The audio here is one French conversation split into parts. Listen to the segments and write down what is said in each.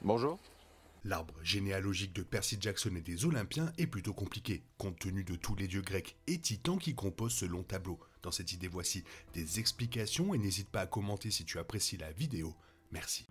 Bonjour. L'arbre généalogique de Percy Jackson et des Olympiens est plutôt compliqué, compte tenu de tous les dieux grecs et titans qui composent ce long tableau. Dans cette idée, voici des explications et n'hésite pas à commenter si tu apprécies la vidéo. Merci.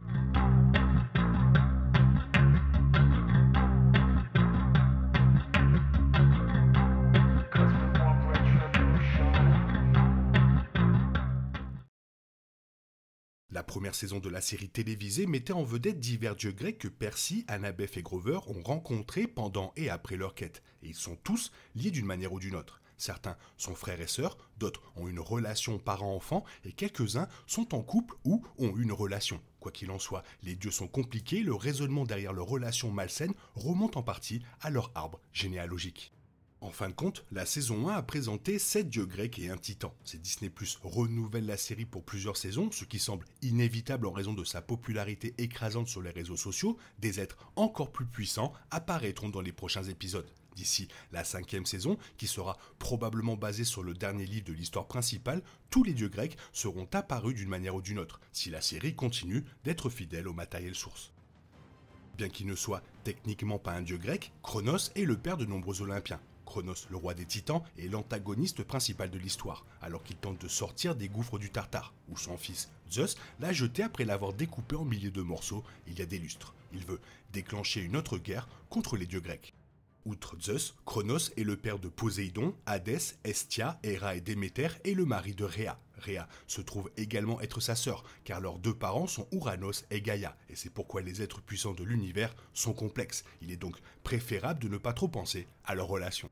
La première saison de la série télévisée mettait en vedette divers dieux grecs que Percy, Annabeth et Grover ont rencontrés pendant et après leur quête. Et ils sont tous liés d'une manière ou d'une autre. Certains sont frères et sœurs, d'autres ont une relation parent-enfant et quelques-uns sont en couple ou ont une relation. Quoi qu'il en soit, les dieux sont compliqués, le raisonnement derrière leur relation malsaine remonte en partie à leur arbre généalogique. En fin de compte, la saison 1 a présenté 7 dieux grecs et un titan. C'est Disney Plus renouvelle la série pour plusieurs saisons, ce qui semble inévitable en raison de sa popularité écrasante sur les réseaux sociaux. Des êtres encore plus puissants apparaîtront dans les prochains épisodes. D'ici la 5e saison, qui sera probablement basée sur le dernier livre de l'histoire principale, tous les dieux grecs seront apparus d'une manière ou d'une autre, si la série continue d'être fidèle au matériel source. Bien qu'il ne soit techniquement pas un dieu grec, Cronos est le père de nombreux Olympiens. Cronos, le roi des titans, est l'antagoniste principal de l'histoire, alors qu'il tente de sortir des gouffres du Tartare, où son fils, Zeus, l'a jeté après l'avoir découpé en milliers de morceaux il y a des lustres. Il veut déclencher une autre guerre contre les dieux grecs. Outre Zeus, Cronos est le père de Poséidon, Hadès, Hestia, Héra et Déméter et le mari de Rhea. Rhea se trouve également être sa sœur, car leurs deux parents sont Ouranos et Gaïa, et c'est pourquoi les êtres puissants de l'univers sont complexes. Il est donc préférable de ne pas trop penser à leur relation.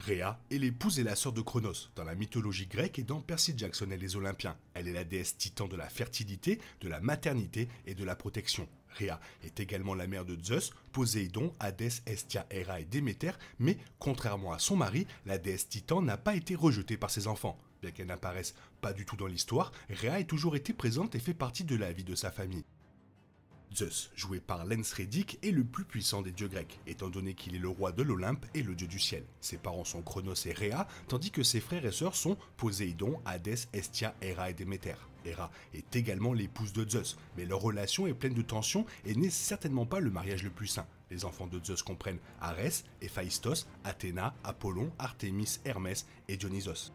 Rhea est l'épouse et la sœur de Cronos, dans la mythologie grecque et dans Percy Jackson et les Olympiens. Elle est la déesse titan de la fertilité, de la maternité et de la protection. Rhea est également la mère de Zeus, Poséidon, Hadès, Hestia, Héra et Déméter, mais contrairement à son mari, la déesse titan n'a pas été rejetée par ses enfants. Bien qu'elle n'apparaisse pas du tout dans l'histoire, Rhea a toujours été présente et fait partie de la vie de sa famille. Zeus, joué par Lance Reddick, est le plus puissant des dieux grecs, étant donné qu'il est le roi de l'Olympe et le dieu du ciel. Ses parents sont Cronos et Rhea, tandis que ses frères et sœurs sont Poséidon, Hadès, Hestia, Héra et Déméter. Héra est également l'épouse de Zeus, mais leur relation est pleine de tensions et n'est certainement pas le mariage le plus sain. Les enfants de Zeus comprennent Arès, Héphaïstos, Athéna, Apollon, Artémis, Hermès et Dionysos.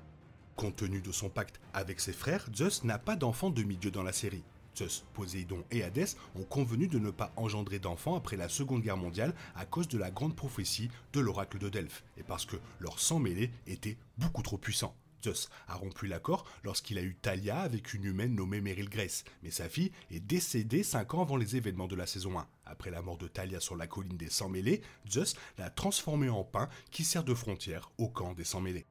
Compte tenu de son pacte avec ses frères, Zeus n'a pas d'enfant demi-dieu dans la série. Zeus, Poséidon et Hadès ont convenu de ne pas engendrer d'enfants après la Seconde Guerre mondiale à cause de la grande prophétie de l'oracle de Delphes et parce que leur sang mêlé était beaucoup trop puissant. Zeus a rompu l'accord lorsqu'il a eu Thalia avec une humaine nommée Meryl Grace, mais sa fille est décédée 5 ans avant les événements de la saison 1. Après la mort de Thalia sur la colline des Sangs Mêlés, Zeus l'a transformée en pain qui sert de frontière au camp des Sangs Mêlés.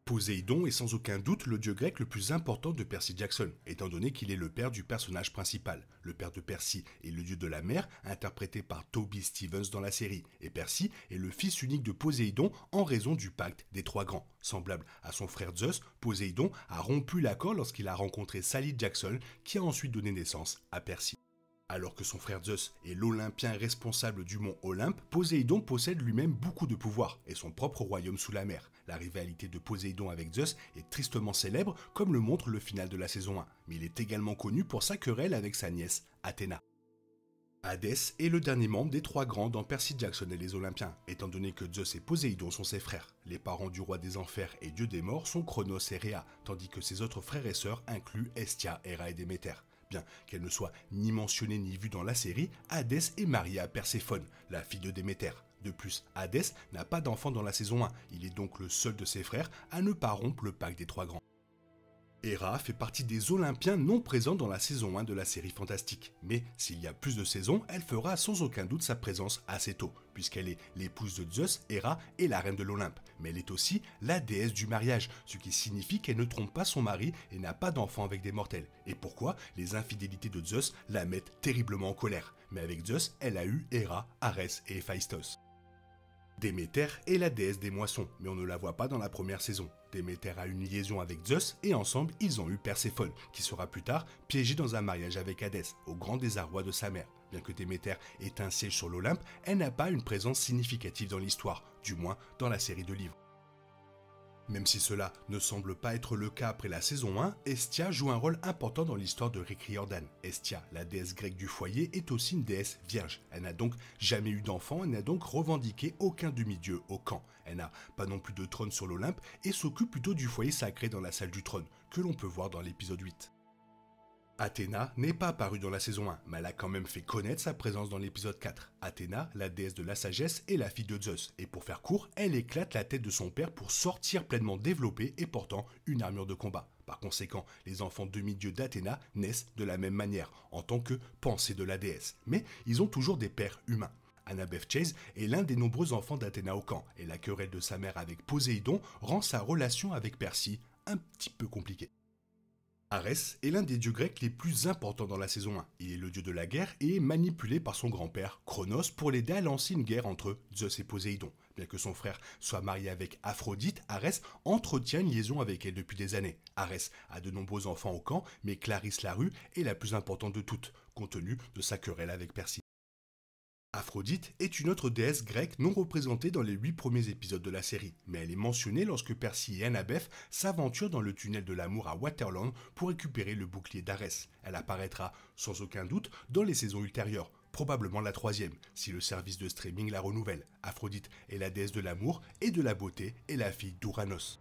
Poséidon est sans aucun doute le dieu grec le plus important de Percy Jackson, étant donné qu'il est le père du personnage principal. Le père de Percy est le dieu de la mer, interprété par Toby Stephens dans la série, et Percy est le fils unique de Poséidon en raison du pacte des trois grands. Semblable à son frère Zeus, Poséidon a rompu l'accord lorsqu'il a rencontré Sally Jackson, qui a ensuite donné naissance à Percy. Alors que son frère Zeus est l'Olympien responsable du mont Olympe, Poséidon possède lui-même beaucoup de pouvoir et son propre royaume sous la mer. La rivalité de Poséidon avec Zeus est tristement célèbre, comme le montre le final de la saison 1, mais il est également connu pour sa querelle avec sa nièce, Athéna. Hadès est le dernier membre des trois grands dans Percy Jackson et les Olympiens, étant donné que Zeus et Poséidon sont ses frères. Les parents du roi des enfers et dieu des morts sont Cronos et Rhea, tandis que ses autres frères et sœurs incluent Hestia, Héra et Déméter. Bien qu'elle ne soit ni mentionnée ni vue dans la série, Hadès est marié à Perséphone, la fille de Déméter. De plus, Hadès n'a pas d'enfant dans la saison 1, il est donc le seul de ses frères à ne pas rompre le pacte des trois grands. Héra fait partie des Olympiens non présents dans la saison 1 de la série fantastique, mais s'il y a plus de saisons, elle fera sans aucun doute sa présence assez tôt, puisqu'elle est l'épouse de Zeus, Héra et la reine de l'Olympe, mais elle est aussi la déesse du mariage, ce qui signifie qu'elle ne trompe pas son mari et n'a pas d'enfant avec des mortels, et pourquoi les infidélités de Zeus la mettent terriblement en colère, mais avec Zeus, elle a eu Héra, Arès et Héphaïstos. Déméter est la déesse des moissons, mais on ne la voit pas dans la première saison. Déméter a une liaison avec Zeus et ensemble ils ont eu Perséphone, qui sera plus tard piégée dans un mariage avec Hadès, au grand désarroi de sa mère. Bien que Déméter ait un siège sur l'Olympe, elle n'a pas une présence significative dans l'histoire, du moins dans la série de livres. Même si cela ne semble pas être le cas après la saison 1, Hestia joue un rôle important dans l'histoire de Rick Riordan. Hestia, la déesse grecque du foyer, est aussi une déesse vierge. Elle n'a donc jamais eu d'enfant et n'a donc revendiqué aucun demi-dieu au camp. Elle n'a pas non plus de trône sur l'Olympe et s'occupe plutôt du foyer sacré dans la salle du trône, que l'on peut voir dans l'épisode 8. Athéna n'est pas apparue dans la saison 1, mais elle a quand même fait connaître sa présence dans l'épisode 4. Athéna, la déesse de la sagesse, est la fille de Zeus, et pour faire court, elle éclate la tête de son père pour sortir pleinement développée et portant une armure de combat. Par conséquent, les enfants demi-dieux d'Athéna naissent de la même manière, en tant que pensée de la déesse. Mais ils ont toujours des pères humains. Annabeth Chase est l'un des nombreux enfants d'Athéna au camp, et la querelle de sa mère avec Poséidon rend sa relation avec Persie un petit peu compliquée. Arès est l'un des dieux grecs les plus importants dans la saison 1. Il est le dieu de la guerre et est manipulé par son grand-père, Cronos, pour l'aider à lancer une guerre entre Zeus et Poséidon. Bien que son frère soit marié avec Aphrodite, Arès entretient une liaison avec elle depuis des années. Arès a de nombreux enfants au camp, mais Clarisse la Rue est la plus importante de toutes, compte tenu de sa querelle avec Persie. Aphrodite est une autre déesse grecque non représentée dans les 8 premiers épisodes de la série, mais elle est mentionnée lorsque Percy et Annabeth s'aventurent dans le tunnel de l'amour à Waterland pour récupérer le bouclier d'Arès. Elle apparaîtra sans aucun doute dans les saisons ultérieures, probablement la 3e, si le service de streaming la renouvelle. Aphrodite est la déesse de l'amour et de la beauté et la fille d'Ouranos.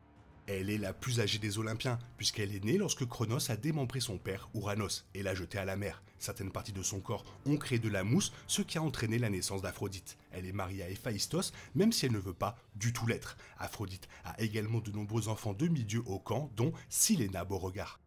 Elle est la plus âgée des Olympiens, puisqu'elle est née lorsque Cronos a démembré son père, Ouranos, et l'a jeté à la mer. Certaines parties de son corps ont créé de la mousse, ce qui a entraîné la naissance d'Aphrodite. Elle est mariée à Héphaïstos, même si elle ne veut pas du tout l'être. Aphrodite a également de nombreux enfants demi-dieux au camp, dont Silena Beauregard.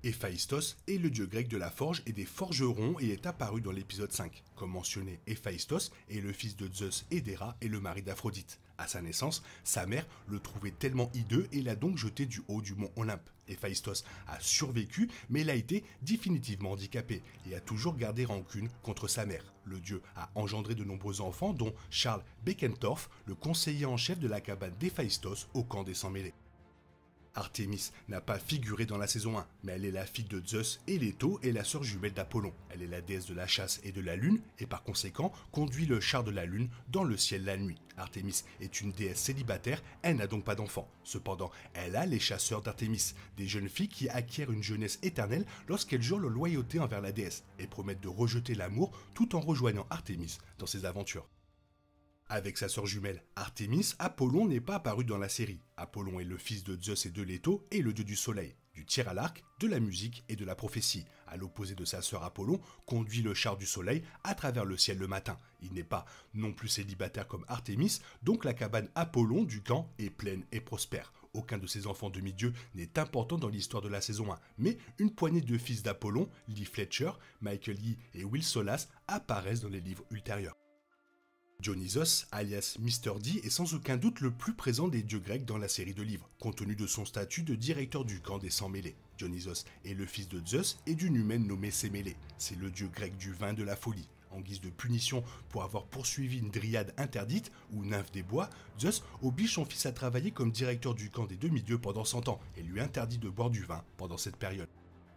Héphaïstos est le dieu grec de la forge et des forgerons et est apparu dans l'épisode 5. Comme mentionné, Héphaïstos est le fils de Zeus et d'Héra et le mari d'Aphrodite. À sa naissance, sa mère le trouvait tellement hideux et l'a donc jeté du haut du mont Olympe. Héphaïstos a survécu, mais il a été définitivement handicapé et a toujours gardé rancune contre sa mère. Le dieu a engendré de nombreux enfants, dont Charles Beckendorf, le conseiller en chef de la cabane d'Héphaïstos au camp des Sans-Mêlés. Artémis n'a pas figuré dans la saison 1, mais elle est la fille de Zeus et Leto et la sœur jumelle d'Apollon. Elle est la déesse de la chasse et de la lune et par conséquent conduit le char de la lune dans le ciel la nuit. Artémis est une déesse célibataire, elle n'a donc pas d'enfants. Cependant, elle a les chasseurs d'Artémis, des jeunes filles qui acquièrent une jeunesse éternelle lorsqu'elles jurent leur loyauté envers la déesse et promettent de rejeter l'amour tout en rejoignant Artémis dans ses aventures. Avec sa sœur jumelle Artémis, Apollon n'est pas apparu dans la série. Apollon est le fils de Zeus et de Leto et le dieu du soleil, du tir à l'arc, de la musique et de la prophétie. À l'opposé de sa sœur Apollon, conduit le char du soleil à travers le ciel le matin. Il n'est pas non plus célibataire comme Artémis, donc la cabane Apollon du camp est pleine et prospère. Aucun de ses enfants demi-dieux n'est important dans l'histoire de la saison 1, mais une poignée de fils d'Apollon, Lee Fletcher, Michael Yee et Will Solas, apparaissent dans les livres ultérieurs. Dionysos, alias Mr. D, est sans aucun doute le plus présent des dieux grecs dans la série de livres, compte tenu de son statut de directeur du camp des Sans-Mêlés. Dionysos est le fils de Zeus et d'une humaine nommée Sémélé. C'est le dieu grec du vin de la folie. En guise de punition pour avoir poursuivi une dryade interdite, ou nymphe des bois, Zeus oblige son fils à travailler comme directeur du camp des demi-dieux pendant 100 ans et lui interdit de boire du vin pendant cette période.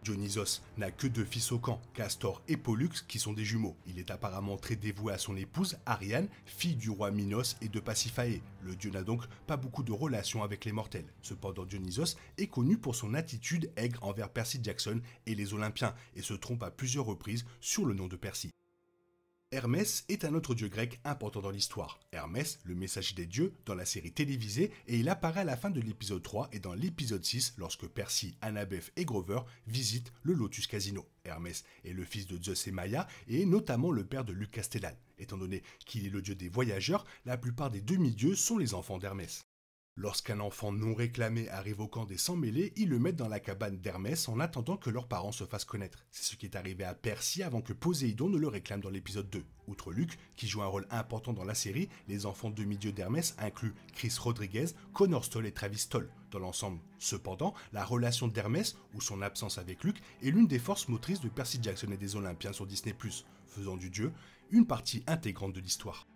Dionysos n'a que 2 fils au camp, Castor et Pollux, qui sont des jumeaux. Il est apparemment très dévoué à son épouse, Ariane, fille du roi Minos et de Pasiphae. Le dieu n'a donc pas beaucoup de relations avec les mortels. Cependant, Dionysos est connu pour son attitude aigre envers Percy Jackson et les Olympiens, et se trompe à plusieurs reprises sur le nom de Percy. Hermès est un autre dieu grec important dans l'histoire. Hermès, le messager des dieux, dans la série télévisée, et il apparaît à la fin de l'épisode 3 et dans l'épisode 6 lorsque Percy, Annabeth et Grover visitent le Lotus Casino. Hermès est le fils de Zeus et Maia et est notamment le père de Luc Castellan. Étant donné qu'il est le dieu des voyageurs, la plupart des demi-dieux sont les enfants d'Hermès. Lorsqu'un enfant non réclamé arrive au camp des Sans-Mêlés, ils le mettent dans la cabane d'Hermès en attendant que leurs parents se fassent connaître. C'est ce qui est arrivé à Percy avant que Poséidon ne le réclame dans l'épisode 2. Outre Luc, qui joue un rôle important dans la série, les enfants demi-dieux d'Hermès incluent Chris Rodriguez, Connor Stoll et Travis Stoll. Dans l'ensemble, cependant, la relation d'Hermès, ou son absence avec Luc, est l'une des forces motrices de Percy Jackson et des Olympiens sur Disney+, faisant du dieu une partie intégrante de l'histoire.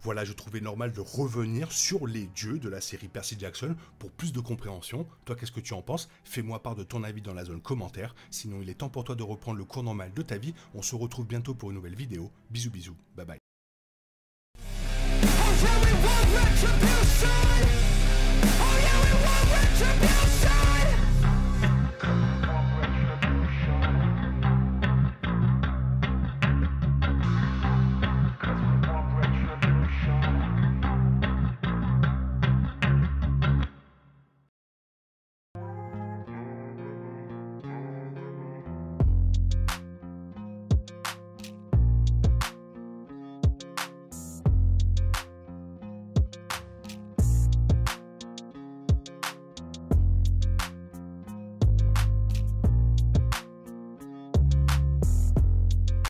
Voilà, je trouvais normal de revenir sur les dieux de la série Percy Jackson pour plus de compréhension. Toi, qu'est-ce que tu en penses? Fais-moi part de ton avis dans la zone commentaire. Sinon, il est temps pour toi de reprendre le cours normal de ta vie. On se retrouve bientôt pour une nouvelle vidéo. Bisous, bisous. Bye bye. We want retribution.